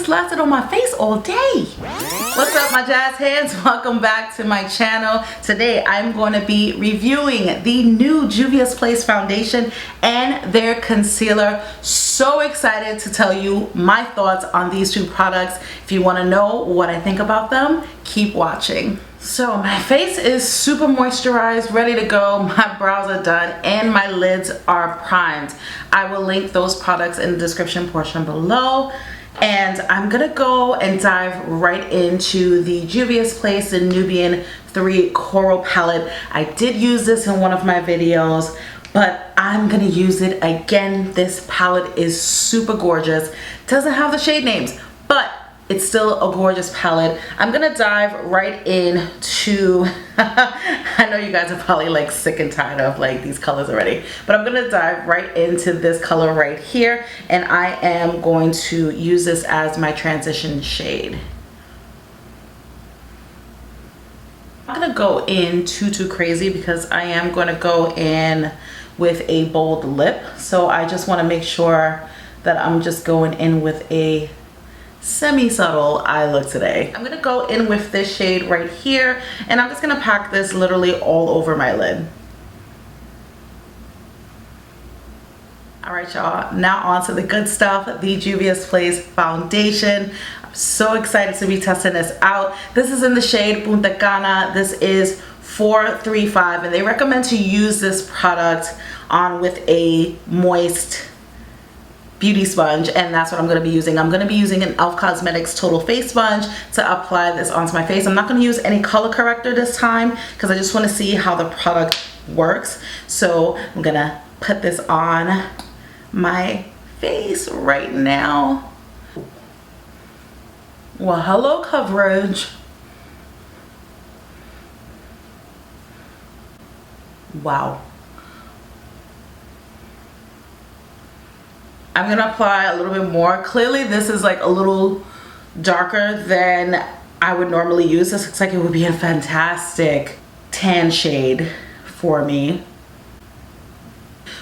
this lasted on my face all day. What's up, my jazz hands? Welcome back to my channel. Today I'm going to be reviewing the new JUVIASPLACE foundation and their concealer. So excited to tell you my thoughts on these two products. If you want to know what I think about them, keep watching. So my face is super moisturized, ready to go. My brows are done and my lids are primed. I will link those products in the description portion below. And I'm gonna go and dive right into the JUVIASPLACE the Nubian 3 Coral Palette. I did use this in one of my videos, but I'm gonna use it again. This palette is super gorgeous. Doesn't have the shade names, but it's still a gorgeous palette. I'm gonna dive right into, I know you guys are probably like sick and tired of like these colors already, but I'm gonna dive right into this color right here, and I am going to use this as my transition shade. I'm not gonna go in too crazy because I am gonna go in with a bold lip. So I just wanna make sure that I'm just going in with a semi-subtle eye look today. I'm gonna go in with this shade right here, and I'm just gonna pack this literally all over my lid. All right, y'all, now on to the good stuff, the JUVIASPLACE foundation. I'm so excited to be testing this out. This is in the shade Punta Cana. This is 435, and they recommend to use this product on with a moist beauty sponge, and that's what I'm going to be using. I'm going to be using an e.l.f. Cosmetics Total Face Sponge to apply this onto my face. I'm not going to use any color corrector this time because I just want to see how the product works. So I'm going to put this on my face right now. Well, hello coverage. Wow. I'm gonna apply a little bit more. Clearly this is like a little darker than I would normally use. This looks like it would be a fantastic tan shade for me.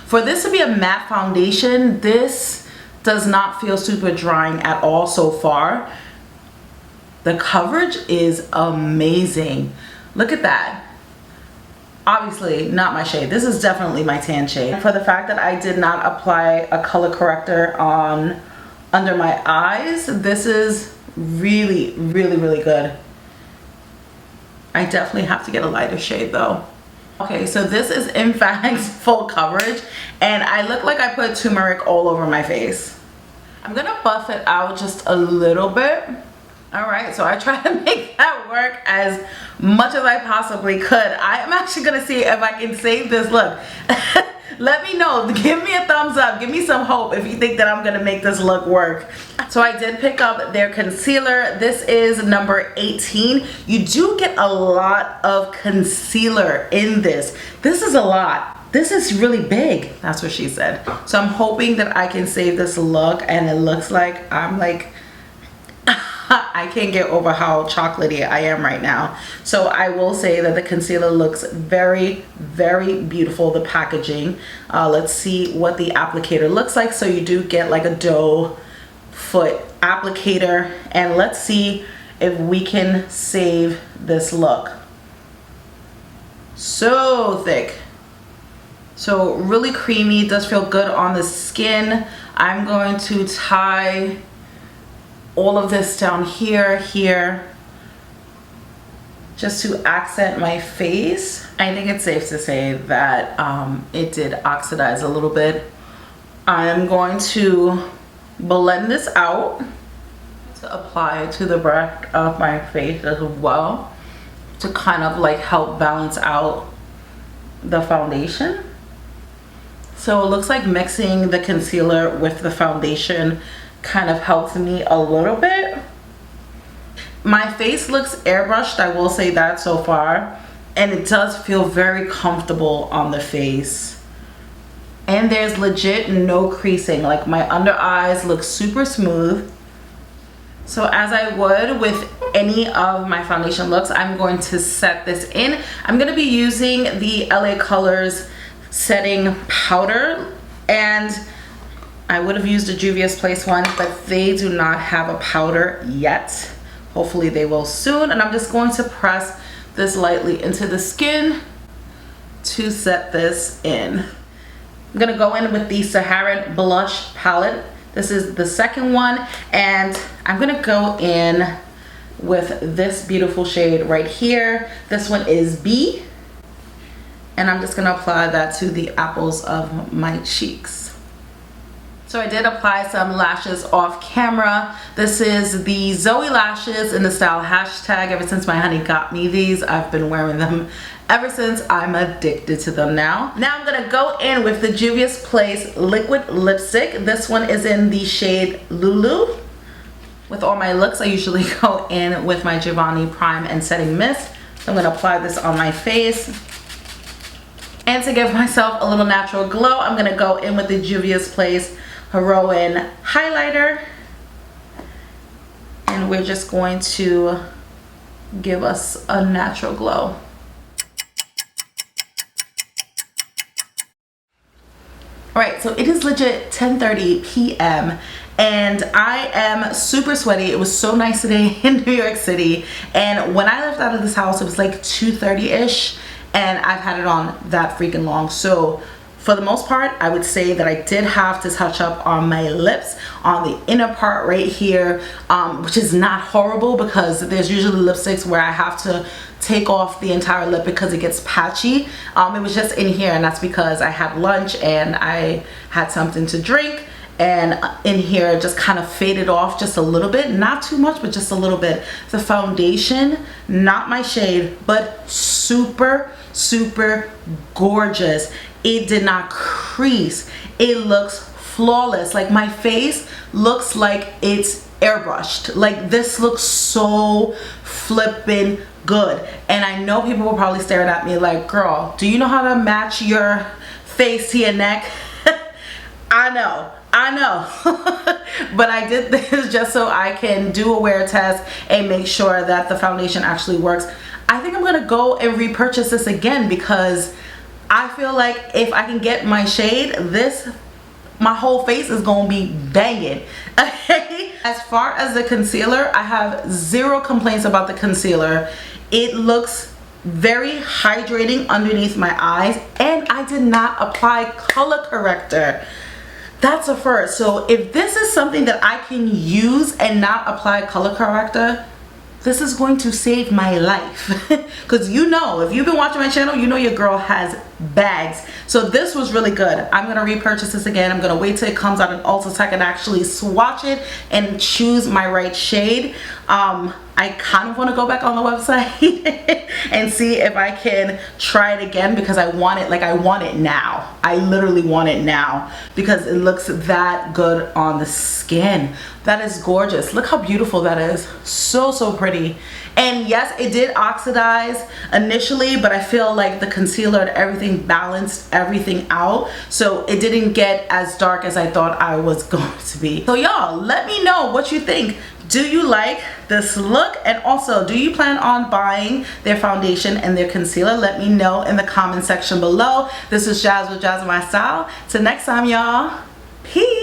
For this to be a matte foundation, this does not feel super drying at all so far. The coverage is amazing. Look at that. Obviously not my shade. This is definitely my tan shade. For the fact that I did not apply a color corrector on under my eyes, this is really good. I definitely have to get a lighter shade though. Okay, so this is in fact full coverage, and I look like I put turmeric all over my face. I'm gonna buff it out just a little bit. All right, so I try to make that work as much as I possibly could. I am actually gonna see if I can save this look. Let me know, give me a thumbs up, give me some hope if you think that I'm gonna make this look work. So I did pick up their concealer. This is number 18. You do get a lot of concealer in this. This is a lot. This is really big. That's what she said. So I'm hoping that I can save this look, and it looks like I'm like, I can't get over how chocolatey I am right now. So I will say that the concealer looks very beautiful, the packaging. Let's see what the applicator looks like. So you do get like a doe foot applicator, and let's see if we can save this look. So thick, so really creamy, does feel good on the skin. I'm going to tie all of this down here, just to accent my face. I think it's safe to say that it did oxidize a little bit. I'm going to blend this out to apply it to the back of my face as well, to kind of like help balance out the foundation. So it looks like mixing the concealer with the foundation kind of helps me a little bit. My face looks airbrushed, I will say that so far, and it does feel very comfortable on the face. And there's legit no creasing. Like my under eyes look super smooth. So as I would with any of my foundation looks, I'm going to set this in. I'm going to be using the LA Colors setting powder, and I would have used a JUVIA'SPLACE one, but they do not have a powder yet. Hopefully they will soon. And I'm just going to press this lightly into the skin to set this in. I'm gonna go in with the Saharan Blush palette. This is the second one, and I'm gonna go in with this beautiful shade right here. This one is B, and I'm just gonna apply that to the apples of my cheeks. So I did apply some lashes off camera. This is the Zoe lashes in the style hashtag. Ever since my honey got me these, I've been wearing them ever since. I'm addicted to them now. Now I'm gonna go in with the JUVIA'SPLACE liquid lipstick. This one is in the shade Lulu. With all my looks, I usually go in with my Giovanni Prime and Setting Mist. So I'm gonna apply this on my face. And to give myself a little natural glow, I'm gonna go in with the JUVIA'SPLACE Heroin highlighter, and we're just going to give us a natural glow. Alright, so it is legit 10:30 p.m. and I am super sweaty. It was so nice today in New York City, and when I left out of this house it was like 2:30ish, and I've had it on that freaking long. So for the most part, I would say that I did have to touch up on my lips, on the inner part right here, which is not horrible because there's usually lipsticks where I have to take off the entire lip because it gets patchy. It was just in here, and that's because I had lunch and I had something to drink, and in here it just kind of faded off just a little bit, not too much, but just a little bit. The foundation, not my shade, but super gorgeous. It did not crease. It looks flawless. Like, my face looks like it's airbrushed. Like, this looks so flippin' good. And I know people will probably stare at me like, girl, do you know how to match your face to your neck? I know. But I did this just so I can do a wear test and make sure that the foundation actually works. I think I'm gonna go and repurchase this again because I feel like if I can get my shade, my whole face is gonna be banging. Okay. As far as the concealer, I have zero complaints about the concealer. It looks very hydrating underneath my eyes, and I did not apply color corrector. That's a first. So if this is something that I can use and not apply color corrector, this is going to save my life. Because you know, if you've been watching my channel, you know your girl has bags. So this was really good. I'm gonna repurchase this again. I'm gonna wait till it comes out in Ulta so I can actually swatch it and choose my right shade. I kind of want to go back on the website and see if I can try it again because I want it, like, I want it now. I literally want it now because it looks that good on the skin. That is gorgeous. Look how beautiful that is. So pretty. And yes, it did oxidize initially, but I feel like the concealer and everything balanced everything out, so it didn't get as dark as I thought I was going to be. So y'all, let me know what you think. Do you like this look? And also, do you plan on buying their foundation and their concealer? Let me know in the comment section below. This is Jazz with Jazupmystyle. Till next time, y'all. Peace.